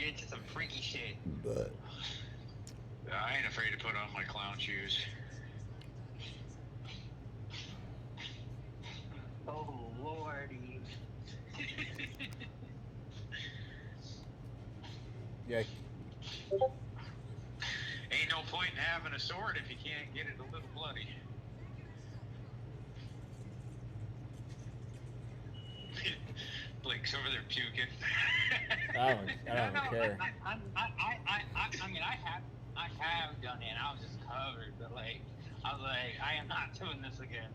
You're into some freaky shit. But I ain't afraid to put on my clown shoes. Oh, lordy. yeah, Ain't no point in having a sword if you can't get it a little bloody. Blake's over there puking. I don't care. I mean, I have done it, and I was just covered, but like, I was like, I am not doing this again.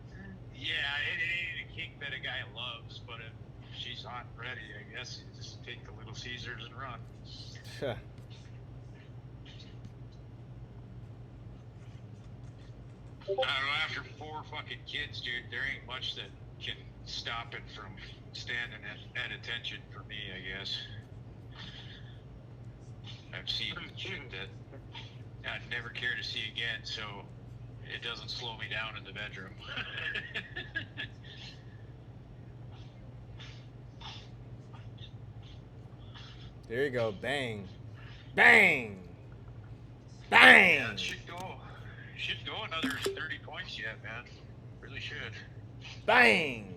Yeah, it ain't a kink that a guy loves, but if she's hot and ready, I guess you just take the little Caesars and run. I don't know, after 4 fucking kids, dude, there ain't much that can stop it from standing at attention for me, I guess. I've seen shit that I'd never care to see again, so it doesn't slow me down in the bedroom. There you go. Bang. Bang. Bang. Yeah, it should go another 30 points yet, man. Really should. Bang.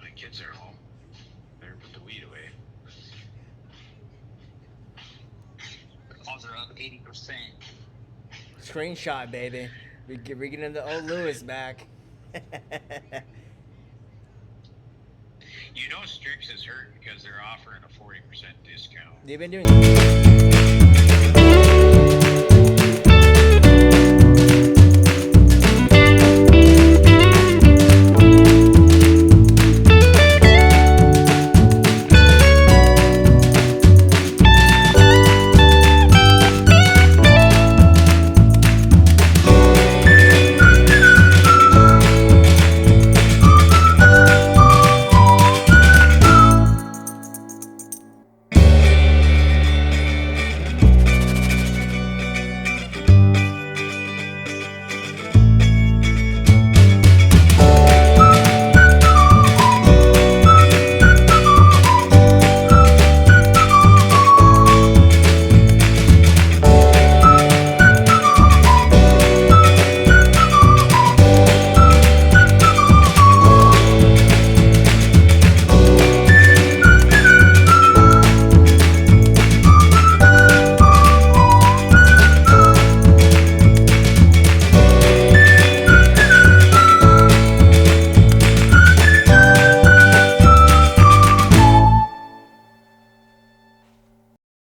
My kids are home. Better put the weed away. Calls are up 80%. Screenshot, baby. We're getting the old Lewis back. You know Strix is hurt because they're offering a 40% discount. They've been doing